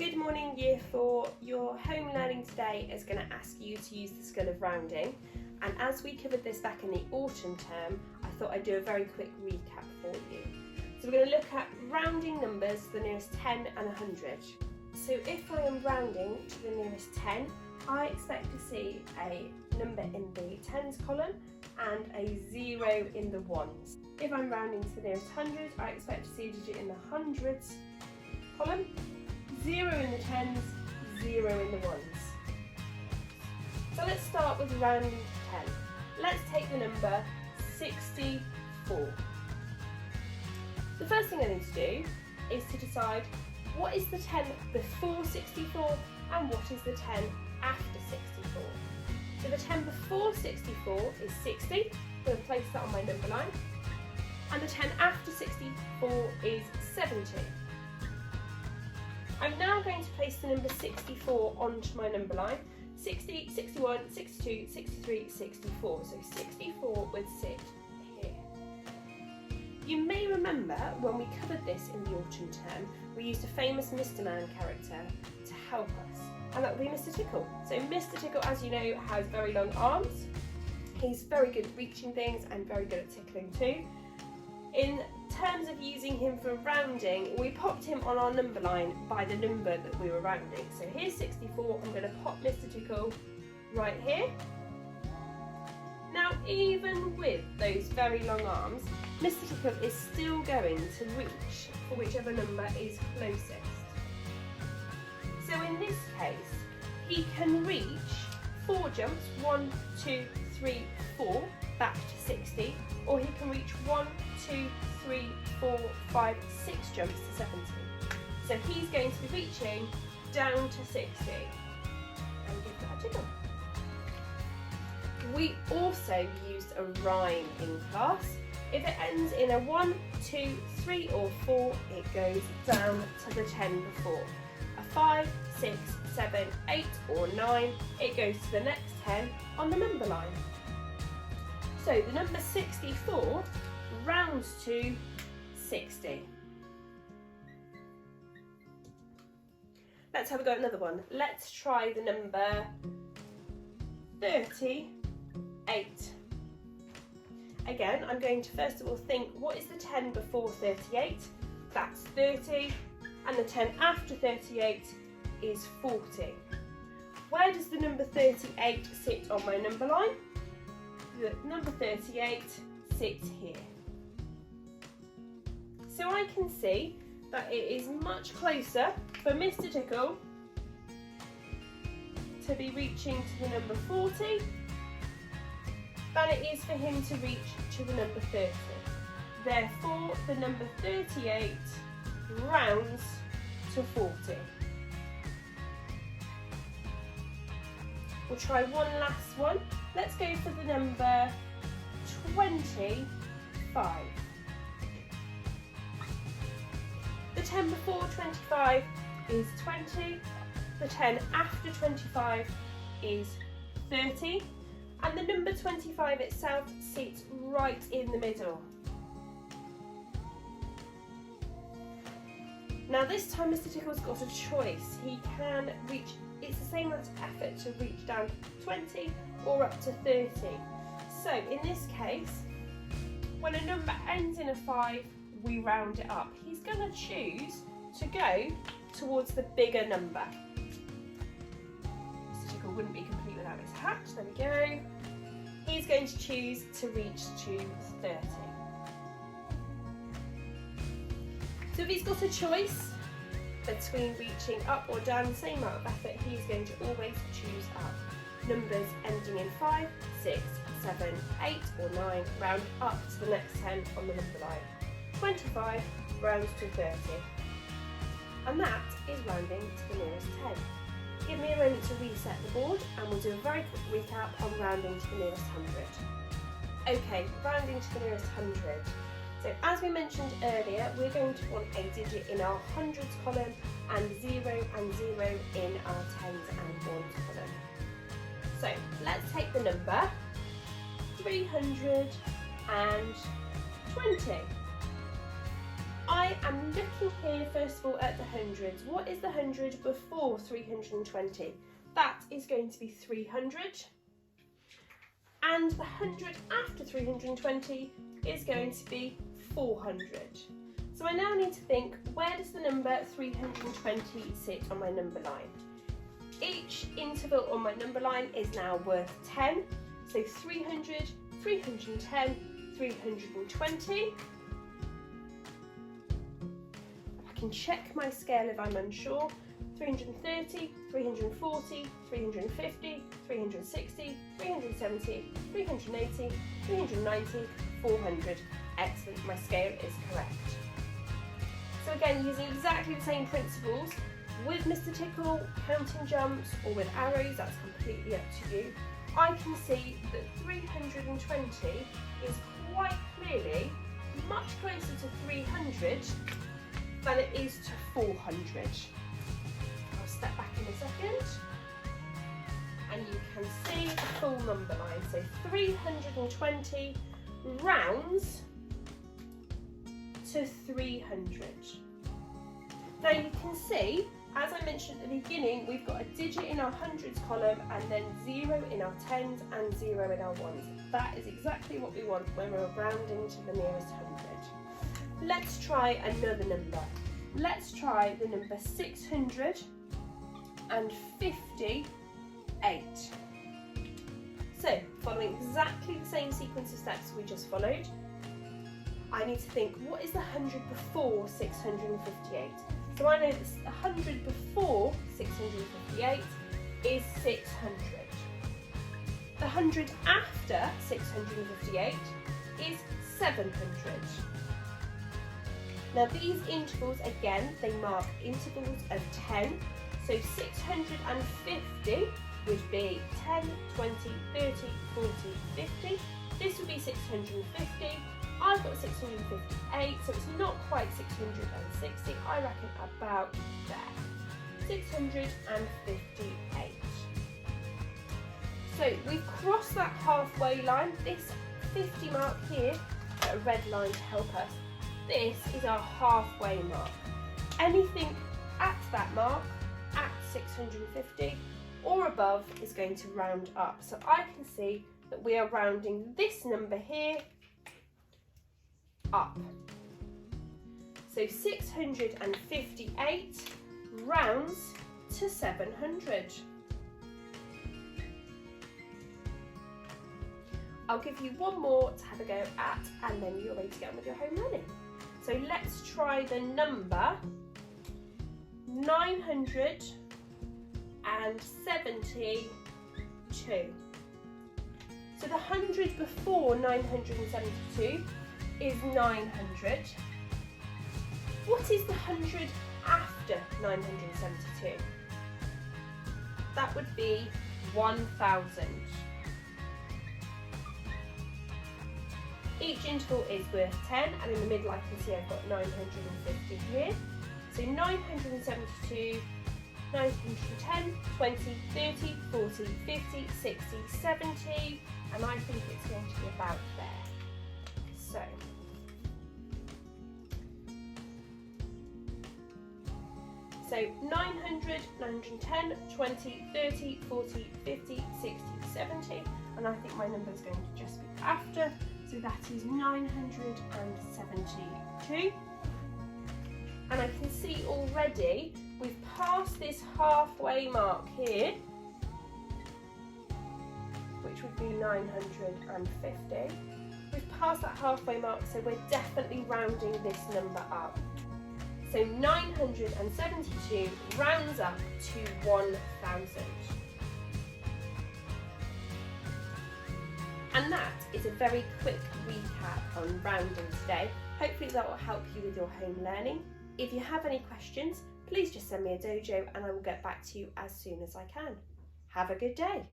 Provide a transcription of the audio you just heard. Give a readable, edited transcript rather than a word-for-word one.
Good morning Year 4. Your home learning today is going to ask you to use the skill of rounding, and as we covered this back in the autumn term, I thought I'd do a very quick recap for you. So we're going to look at rounding numbers to the nearest 10 and 100. So if I am rounding to the nearest 10, I expect to see a number in the tens column and a 0 in the ones. If I'm rounding to the nearest 100, I expect to see a digit in the hundreds column, 0 in the tens, 0 in the ones. So let's start with rounding to 10. Let's take the number 64. The first thing I need to do is to decide what is the 10 before 64 and what is the 10 after 64. So the 10 before 64 is 60, I'm going to place that on my number line, and the 10 after 64 is 70. I'm now going to place the number 64 onto my number line. 60, 61, 62, 63, 64. So 64 would sit here. You may remember when we covered this in the autumn term, we used a famous Mr. Man character to help us, and that would be Mr. Tickle. So Mr. Tickle, as you know, has very long arms. He's very good at reaching things and very good at tickling too. In terms of using him for rounding, we popped him on our number line by the number that we were rounding. So here's 64, I'm going to pop Mr. Tickle right here. Now, even with those very long arms, Mr. Tickle is still going to reach for whichever number is closest. So in this case, he can reach 4 jumps, 1, 2, 3, 4, back to 60, or he can reach 1, 2, 3, 4, 5, 6 jumps to 70. So he's going to be reaching down to 60 and give that a tickle. We also used a rhyme in class. If it ends in a 1, 2, 3 or 4, it goes down to the 10 before. A 5, 6, 7, 8 or 9, it goes to the next 10 on the number line. So the number 64 rounds to 60. Let's have a go at another one. Let's try the number 38. Again, I'm going to first of all think, what is the 10 before 38? That's 30, and the 10 after 38 is 40. Where does the number 38 sit on my number line? The number 38 sits here. So I can see that it is much closer for Mr. Tickle to be reaching to the number 40 than it is for him to reach to the number 30. Therefore, the number 38 rounds to 40. We'll try one last one. Let's go for the number 25. The 10 before 25 is 20, the 10 after 25 is 30, and the number 25 itself sits right in the middle. Now this time Mr. Tickle's got a choice. He can reach, it's the same amount of effort to reach down to 20 or up to 30. So in this case, when a number ends in a 5, we round it up. He's going to choose to go towards the bigger number. Mr. Tickle wouldn't be complete without his hat. There we go. He's going to choose to reach to 30. So if he's got a choice between reaching up or down, the same amount of effort, he's going to always choose up. Numbers ending in 5, 6, 7, 8 or 9 round up to the next 10 on the number line. 25 rounds to 30. And that is rounding to the nearest 10. Give me a moment to reset the board and we'll do a very quick recap on rounding to the nearest 100. Okay, rounding to the nearest 100. So as we mentioned earlier, we're going to want a digit in our hundreds column and 0 and 0 in our tens and ones column. So let's take the number 320. I am looking here first of all at the hundreds. What is the 100 before 320? That is going to be 300. And the 100 after 320 is going to be 400. So I now need to think, where does the number 320 sit on my number line? Each interval on my number line is now worth 10. So 300, 310, 320. I can check my scale if I'm unsure. 330, 340, 350, 360, 370, 380, 390, 400. Excellent, my scale is correct. So again, using exactly the same principles, with Mr. Tickle, counting jumps, or with arrows, that's completely up to you. I can see that 320 is quite clearly much closer to 300 than it is to 400. I'll step back in a second and you can see the full number line. So 320 rounds to 300. Now you can see, as I mentioned at the beginning, we've got a digit in our hundreds column and then 0 in our tens and 0 in our ones. That is exactly what we want when we're rounding to the nearest 100. Let's try another number. Let's try the number 658. So, following exactly the same sequence of steps we just followed, I need to think, what is the 100 before 658? So I know that 100 before 658 is 600. The 100 after 658 is 700. Now these intervals, again, they mark intervals of 10. So 650 would be 10, 20, 30, 40, 50. This would be 650. I've got 658, so it's not quite 660. I reckon about there. 658. So we've crossed that halfway line. This 50 mark here, a red line to help us. This is our halfway mark. Anything at that mark, at 650 or above, is going to round up. So I can see that we are rounding this number here up. So 658 rounds to 700. I'll give you one more to have a go at, and then you're ready to get on with your home learning. So let's try the number 972. So the 100 before 972 is 900. What is the 100 after 972? That would be 1000. Each interval is worth 10, and in the middle I can see I've got 950 here. So 972, 910, 20, 30, 40, 50, 60, 70, and I think it's going to be about there. So 900, 910, 20, 30, 40, 50, 60, 70, and I think my number is going to just be after, so that is 972. And I can see already we've passed this halfway mark here, which would be 950. We've passed that halfway mark, so we're definitely rounding this number up. So 972 rounds up to 1000. And that is a very quick recap on rounding today. Hopefully that will help you with your home learning. If you have any questions, please just send me a dojo and I will get back to you as soon as I can. Have a good day.